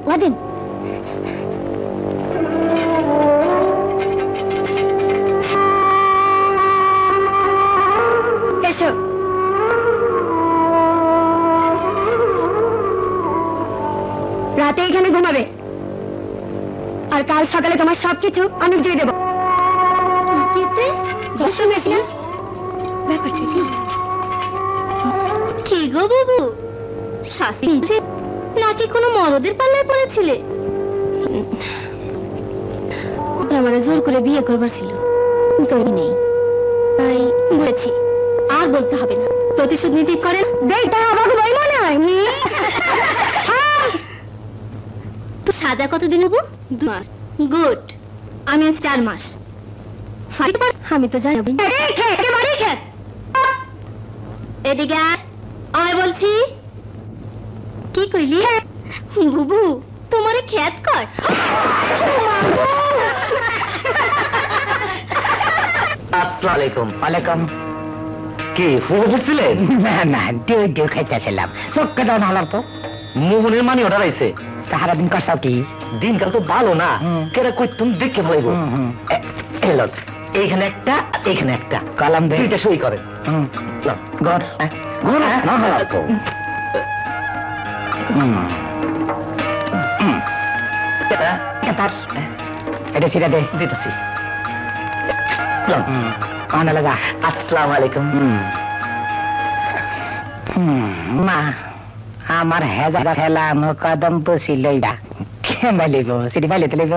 Warden এসো। রাতে এখানে ঘুমাবে আর কাল সকালে তোমার সবকিছু আমি বুঝিয়ে দেবো। কি গো বাবু, শাস্তি নাকি কোনো মরদের পাল্লায় পড়েছিলে? আমার জোর করে বিয়ে করবার ছিল, তৈরি নেই, তাই বলেছি। আর বলতে হবে না, প্রতিশোধ নিতে করে মনে হয়। তো সাজা কতদিন হবো? 2 মাস। গুড, আমি আজ 4 মাস। আমি তো জানি এদিকে আয় বলছি। কি কইলি বুবু, তোমারে খ্যাত কয়? আসসালামু আলাইকুম। ওয়ালাইকুম। কি হুবু বুঝছিলেন? না না, ডিউ খাইতেছিলাম। চক্কা দাও না হলার তো মোহনের মানি অর্ডার আইছে। তাহারা দিন কাসাও কি দিনকাল তো ভালো না, কেরা কই তুমি দেখে বলবো। এলো এইখানে একটা, এইখানে একটা কলম দে, দুইটা সই করেন। ঘর ঘর না হলার তো এটা ছিড়া দে, দিতেছি। আসসালামু আলাইকুম। মা আমার হেজারা খেলা কদম পশি লইবা কেমন লইব, সিটি পাইলে লইব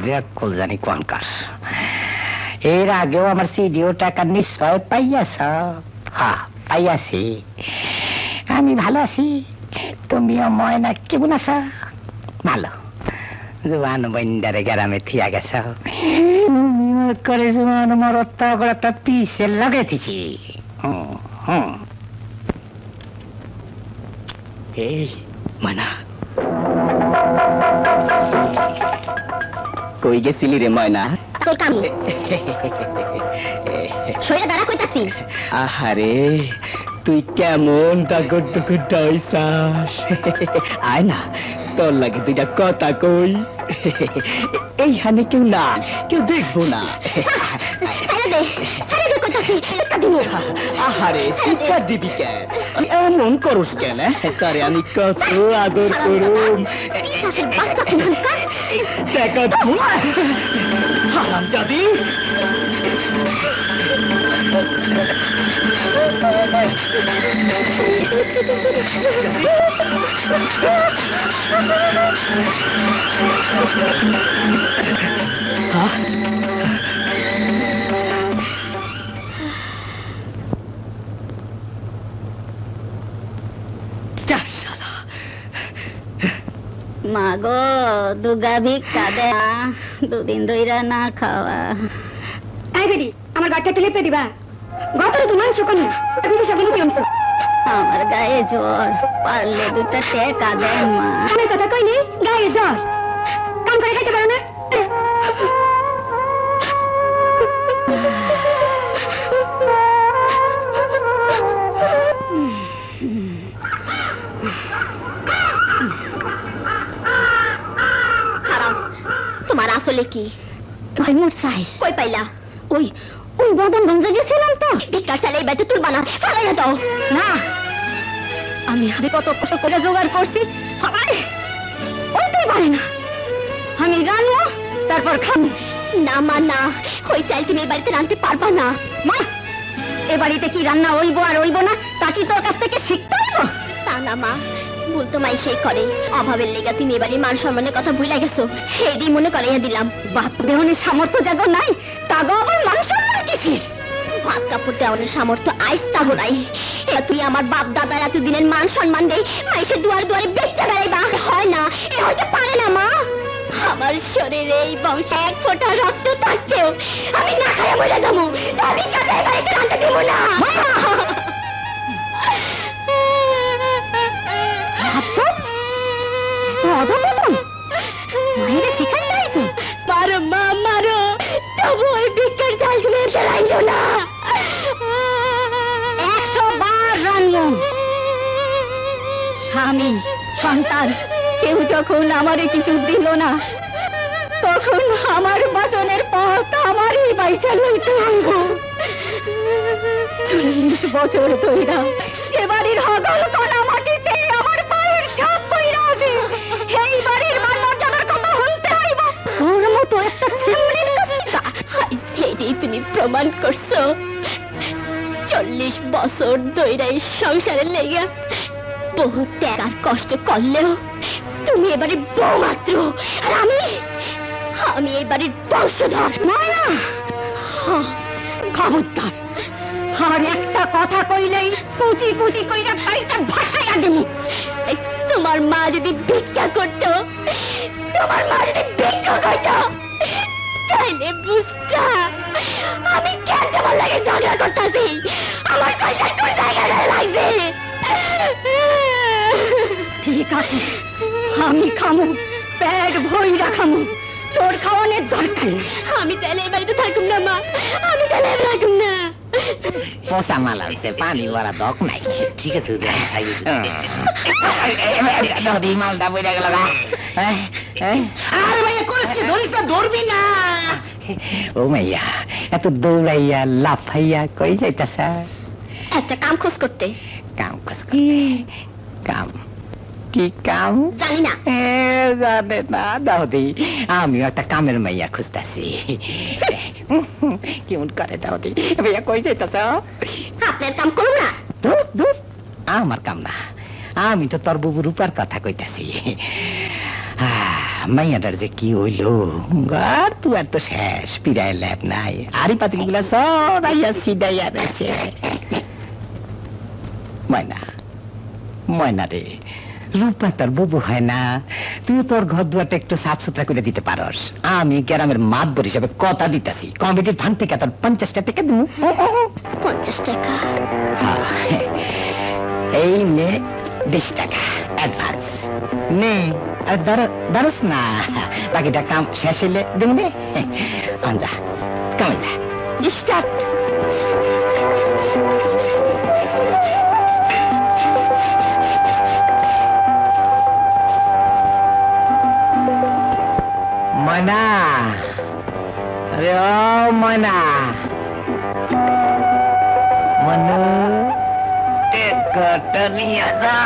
ব্যাকুল জানি কোন কাজ। এর আগেও আমার সিডিও টাকা নিশ্চয় পাইয়াছ? হ্যাঁ পাইয়াছি। আমি ভালো আছি, তুমিও ময়না কেমন আছ? ভালো। জোয়ান বন্ডারে গ্রামে থিয়া গেছ করে জোয়ান মরত্তা করে একটা পিসে লাগাইতেছি। এই মানা কই গেছিলি রে ময়না? তোর কামি শরীরে দাঁড়া কইতাছি। আহারে তুই কেমন ডাগর ডুগর ডাইছাস? আয় না, তোর লাগে দুইটা কথা কই। এইখানে কেউ না, কেউ দেখবো না। আহারে শিক্ষা দিবি কেন? এমন করস কেন? তারে আমি কত আদর করুম। হারাম জাদি মাগো দুগা ভিক্ষা দে, দুদিন ধইরা না খাওয়া। আই বেডি আমার গাটা টেলে দিবা। গতরে তো মাংস কোন বিদেশ থেকে নিতে আনছো। আমার গায়ে জ্বর, পারলে দুটা টাকা দে মা। আমি কথা কইনি, গায়ে জ্বর কাম করে খাইতে পারো না? তোমার আসলে কি? ভাই মোট চাই কই পাইলা? ওই ওই বদনগঞ্জে গেছিলাম তো, ভিক্ষার চালে এই বাইতে তুলবা না, ফালাইয়া দাও না। আমি হাতে কত কষ্ট করে জোগাড় করছি, সবাই ওইটাই পারে না। আমি রানবো তারপর খাবো। না মা না, ওই চাল তুমি এই বাড়িতে রানতে পারবা না। মা এ বাড়িতে কি রান্না হইব আর হইব না তা কি তোর কাছ থেকে শিখতে হইব? তা না মা, ভুল তো মাই সেই করে। অভাবের লেগা তুমি এবারে মান সম্মানের কথা ভুলে গেছো, সেইটাই মনে করাইয়া দিলাম। বাপ দেওয়ানের সামর্থ্য যাগো নাই, তাগো আবার মান সম্মান কিসের? ভাত কাপড় দেওয়ানের সামর্থ্য আইস তাগো নাই। এবার তুই আমার বাপ দাদার এতদিনের মান সম্মান দেই মাইসে দুয়ারে দুয়ারে বেচা বেড়াইবা? হয় না, এ হইতে পারে না মা। আমার শরীরে এই বংশে এক ফোঁটা রক্ত থাকতেও আমি না খাইয়া মরে যাবো, আমি কাছে বাড়িতে রাখতে দেবো না। মায়েরা শিখাই যাইছো? মারো মা মারো, তবু ওই ভিক্ষার চাল তুমি রাইলো না। 100 বার রানলাম, স্বামী সন্তান কেউ যখন আমারে কিছু দিল না, তখন আমার বাঁচনের পথ আমারই বাইচা লইতে হইব। 40 বছর ধইরা যে বাড়ির হগল কণা মাটিতে আমার পায়ের ছাপ পইরা আছে, এই বাড়ির মান মর্যাদার কথা শুনতে হইব। তোর মতো একটা ছেমড়ির কাছে সেইটাই তুমি প্রমাণ করছো। 40 বছর ধইরা এই সংসারে লেগে বহু ত্যাগ আর কষ্ট করলেও তুমি এবারে বউ মাত্র, আর আমি এই বাড়ির বংশধর। মায়া, খবরদার আর একটা কথা কইলেই কুচি কুচি কইরা বাড়িটা ভাসাইয়া দেবো। তোমার মা যদি ভিক্ষা করতো, তাইলে বুঝতা আমি কেন তোমার লাগে ঝগড়া করতেছি। আমার কয়টা তোর জায়গা লাগছে। ঠিক আছে, আমি খামু, পেট ভইরা খামু, তোর খাওয়ানোর দরকার নেই। আমি তাহলে এই বাড়িতে থাকুম না মা, আমি তাহলে থাকুম না। পোষা মাল আছে, পানি ভরা দক নাই। ঠিক আছে নদী মালটা বইরা গেল। ধরবি না ও মাইয়া, এত দৌড়াইয়া লাফাইয়া কই যাইতাছ? একটা কাম খোঁজ করতে। কাম খোঁজ করতে? কাম কি কাম জানি না। জানে না দাউদি, আমিও একটা কামের মাইয়া খুঁজতেছি। কেমন করে দাউদি? ভাইয়া কই যাইতাছ? আপনার কাম করুন না। দূর দূর, আমার কাম না। আমি তো তোর বুবু রূপার কথা কইতাছি। মাইয়াটার যে কি হইল, আর তুই আর তো শেষ পিড়ায় ল্যাব নাই। আরি পাতিল গুলা সরাইয়া সিডাইয়া রয়েছে। ময়না, ময়না রে, রূপা তোর বুবু হয় না? তুই তোর ঘর দুয়ারটা একটু সাফ সুতরা করে দিতে পারস। আমি গ্রামের মাতবর হিসাবে কথা দিতেছি, কমিটির ফান্ড থেকে তোর 50 টাকা দিব। 50 টাকা? এই নে 20 টাকা অ্যাডভান্স নে। আর দারস না, বাকিটা কাম শেষ হইলে দিব নে। যা কামে যা, স্টার্ট। ময়না, আরে ও ময়না, মনু টেকটা নিয়ে যা।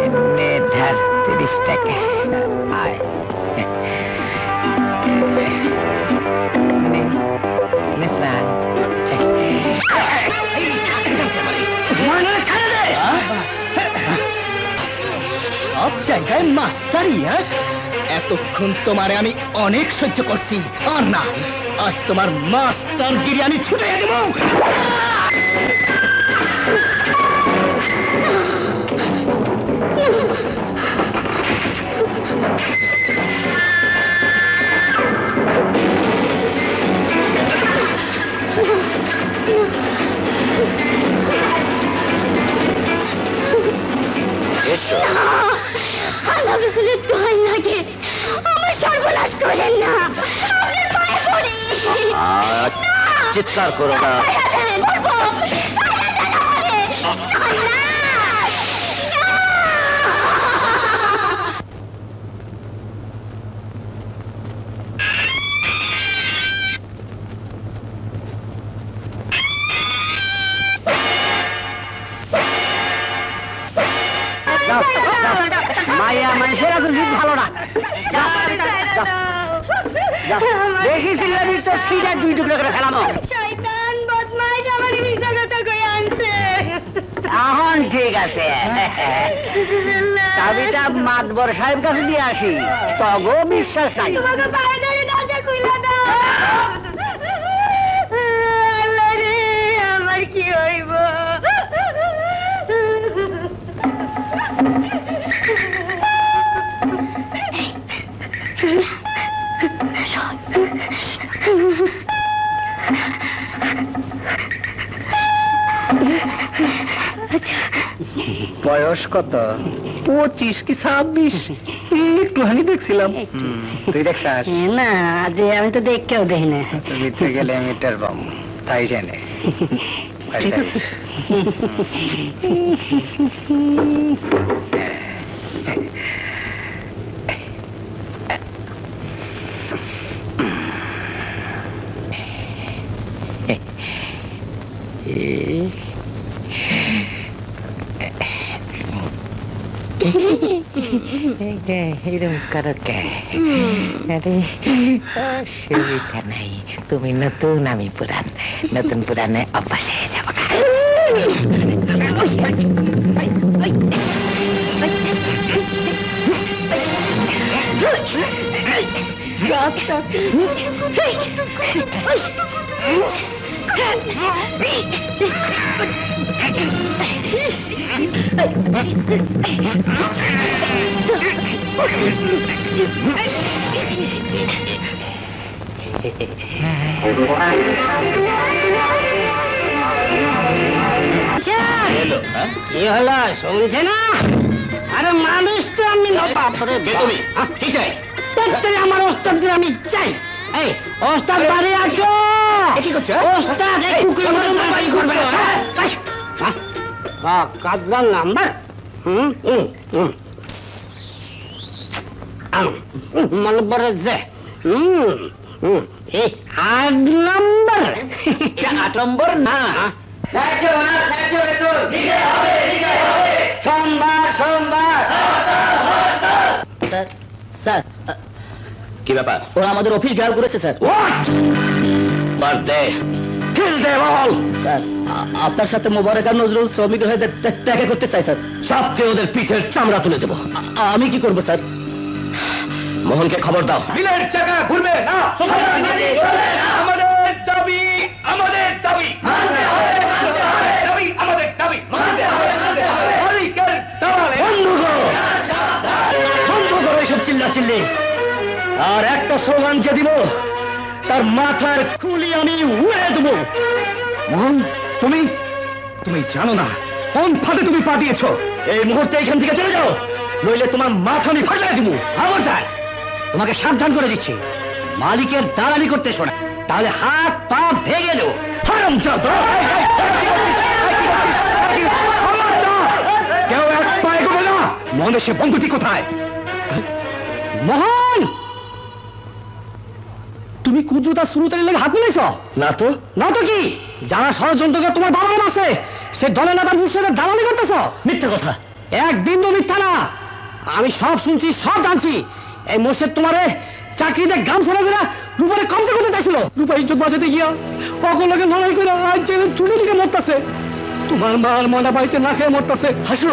এনে ধর 30 টাকা। আয় নিস না। সব জায়গায় মাস্টারি। এতক্ষণ তোমারে আমি অনেক সহ্য করছি, আর না, আজ তোমার মাস্টার গিরি আমি ছুটে দেব। আল্লাহ রাসূলের দোহাই লাগে, আমার সর্বনাশ করেন না, আপনার পায়ে পড়ি। চিৎকার করো না। মাইয়া মানুষেরা তো জিত ভালো না। বেশি সিলাবি তো সিধা 2 টুকরো করে ফেলানো। শয়তান বদমাশ আমারে মিথ্যা কথা কই আনছে। এখন ঠিক আছে, চাবিটা মাতবর সাহেব কাছে দিয়ে আসি, তগো বিশ্বাস নাই। তোমাকে পায়ে ধরে দরজা খুইলা দাও। আল্লাহ রে, আমার কি হইব? বয়স কত? 25 কি 26? একটুখানি দেখছিলাম। তুই দেখছাস? না, যে আমি তো দেখকেও দেখি না। মিটতে গেলে মিটার বাম, তাই জানে। ঠিক আছে। এরকম করো কে? আরে অসুবিধা নাই, তুমি নতুন আমি পুরান, নতুন পুরানে অভ্যাস হয়ে যাবো। কি হলো শুনছে না? আরে মানুষ তো আমি তুমি কি চাই? আমার ওস্তাদদের আমি চাই। এই ওস্তাদ বাড়ি আছো? কি করছো? ওস্তাদ এই কুকুরের মতো মারামারি করবে না। কাজলার নাম্বার মালবারে যে এই 8 নম্বর 8 নম্বর না, সোমবার সোমবার। স্যার কি ব্যাপার? ওরা আমাদের অফিস ঘেরাও করেছে স্যার। স্যার আপনার সাথে মোবারক আর নজরুল শ্রমিক হয়ে দেখা করতে চাই স্যার। সবকে ওদের পিঠের চামড়া তুলে দেবো। আমি কি করবো স্যার? মোহনকে খবর দাও। মিলের চাকা ঘুরবে না। আমাদের দাবি, আমাদের দাবি, আমাদের দাবি। বন্ধ করো এসব চিল্লাচিল্লি। আর একটা স্লোগান যে দিব তার মাথার খুলি আমি উড়ে দেবো। মোহন তুমি তুমি জানো না কোন ফাঁদে তুমি পা দিয়েছ। এই মুহূর্তে এখান থেকে চলে যাও, নইলে তোমার মাথা আমি ফাটিয়ে দিব। খবরদার, তোমাকে সাবধান করে দিচ্ছি, মালিকের দালালি করতে শোনা, তাহলে হাত পা ভেঙে দেবো। কেউ এক পা এগোবে না। মোহনের সে বন্ধুটি কোথায়? মোহন, তুমি কুদ্রুতা শুরুতে লেগে হাত মিলেছ? না তো। না তো কি? যারা ষড়যন্ত্রকে তোমার বাবা আছে সে দলের নেতা মুর্শিদের দালালি করতেছ। মিথ্যা কথা। একদিন তো মিথ্যা না, আমি সব শুনছি, সব জানছি। এই মোর্শেদ তোমারে চাকরিতে গামছা লাগা রূপারে কমজা করতে চাইছিল। রূপা ইজ্জত বাঁচাতে গিয়া অগলকে লড়াই করে আজ যে চুলি দিকে মরতেছে। তোমার মার ময়না বাড়িতে না খেয়ে মরতেছে। হাসু,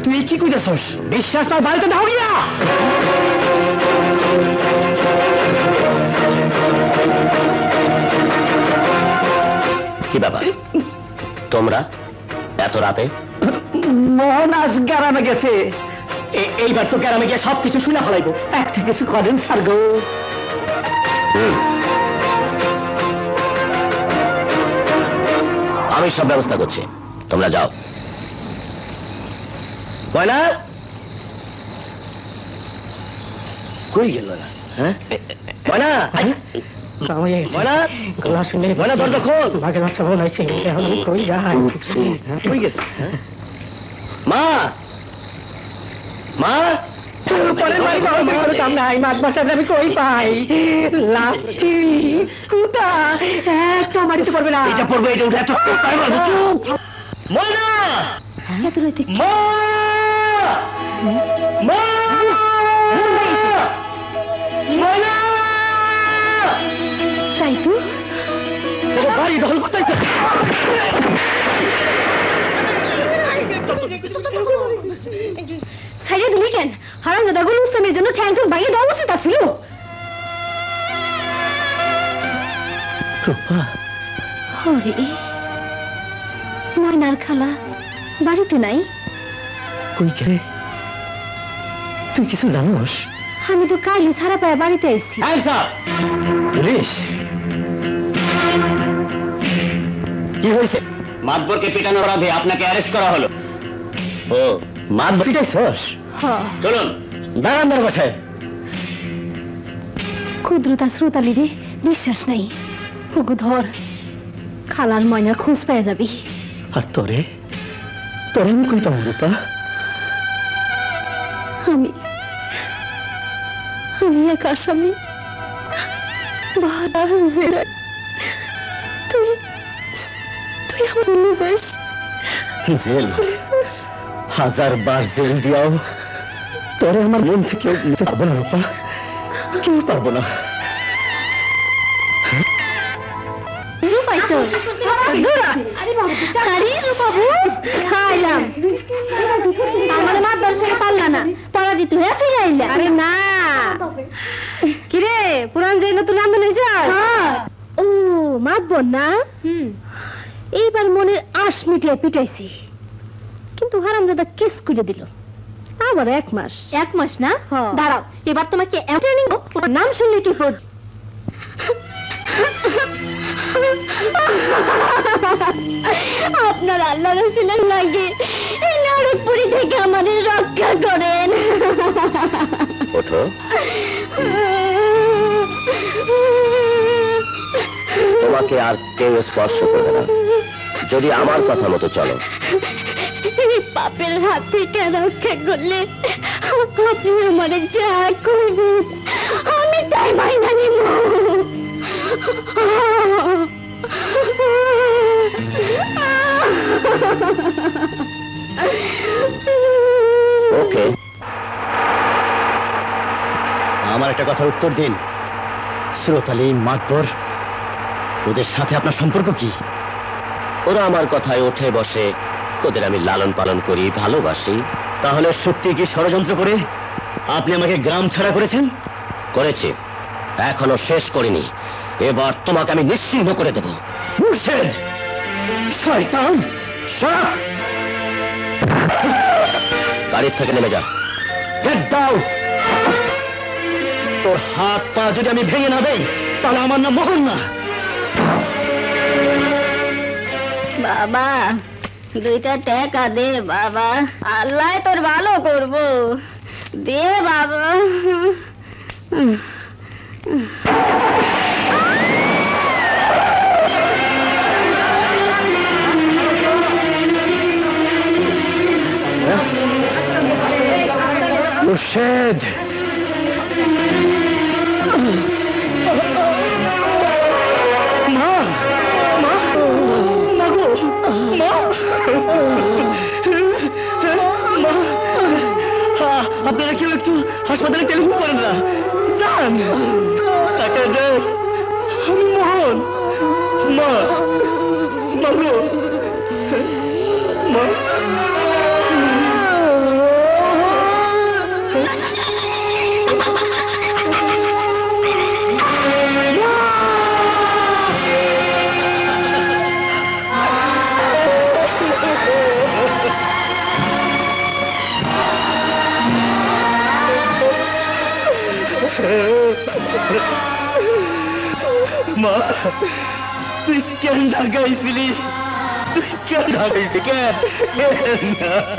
তুই কি কইতেছস? বিশ্বাস তার বাড়িতে দাও গিয়া। কি ব্যাপার তোমরা এত রাতে? মোহন আজ গ্রামে গেছে। এইবার তো গ্রামে গিয়ে সবকিছু শুনে ফেলাইবো। একটা কিছু করেন স্যার গো। আমি সব ব্যবস্থা করছি, তোমরা যাও। ময়না কই গেল না? হ্যাঁ ময়না, ময়না গলা শুনে ময়না দরজা খোল। ভাগের বাচ্চা মনে হয়েছে এখন কই যায়? কই গেছে? মা, মা আমি কই পাই? লাঠি কুটা একটা মারিতে পারবে না। এটা পড়বে, এটা উঠে এত ময়না। মা, মা, ময়না, তাই তো বাড়ি দখল করতে ছাইয়া দিলি কেন? হারাম দাদাগুলো উস্তামের জন্য ঠ্যাং ঠ্যাং বাইরে দেওয়া উচিত ছিল। হরে ময়নার খালা বাড়িতে নাই? কই গেলে? তুই কিছু জানোস? আমি তো কালই ছাড়া পায়ে বাড়িতে আইছি। পুলিশ কি হয়েছে? মাতবরকে পিটানোর অপরাধে আপনাকে অ্যারেস্ট করা হলো। ও মাতবর পিটাইছস? চলুন দাঁড়ান বসে। ক্ষুদ্রতা শ্রোতালি রে বিশ্বাস নাই। ওগো ধর, খালার ময়নার খোঁজ পেয়ে যাবি। আর তোরে তোরে আমি কই পাবো রূপা? আমি আমি এক আসামি তুই তুই আমার নিয়ে যাস জেল 1000 বার জেল দিয়াও তোরে আমার মন থেকে নিতে পারবো না রূপা, কেউ পারবো না। কিরে পুরান যে নতুন আমদান হয়েছে ও মাতবর না এইবার মনের আশ মিটিয়ে পিটাইছি, কিন্তু হারামজাদা কেস করে দিল আবার 1 মাস। 1 মাস না? দাঁড়াও, এবার তোমাকে ট্রেনিং নাম শুনলে কি হল? আপনার আল্লাহ রাসূলের লাগে এই নরকপুরী থেকে আমাদের রক্ষা করেন। ওঠো। তোমাকে আর কেউ স্পর্শ করবে না যদি আমার কথা মতো চলো। পাপের হাত থেকে রক্ষা করলে আপনি আমাদের যা করবেন আমি তাই মাইনা নিব। ওকে, আমার একটা কথার উত্তর দিন। সুরত আলী, মাতবর, ওদের সাথে আপনার সম্পর্ক কি? ওরা আমার কথায় ওঠে বসে, ওদের আমি লালন পালন করি, ভালোবাসি। তাহলে সত্যি কি ষড়যন্ত্র করে আপনি আমাকে গ্রাম ছাড়া করেছেন? করেছি, এখনো শেষ করিনি। এবার তোমাকে আমি নিশ্চিহ্ন করে দেব। মুর্শেদ, শয়তান, গাড়ির থেকে নেমে যা। Get down. তোর হাত পা যদি আমি ভেঙে না দেই তাহলে আমার নাম মোহন না। বাবা 2টা টাকা দে বাবা, আল্লাহ তোর ভালো করবো, দে বাবা। মুর্শেদ, আপনারা কেউ একটু হাসপাতালে টেলিফোন করেন না, যান। টাকা দে, আমি মোহন। মা, মাগো, মা। মা, তুই কেন ঢাকাইছিলি? তুই কেন ঢাকাইছি? কেন?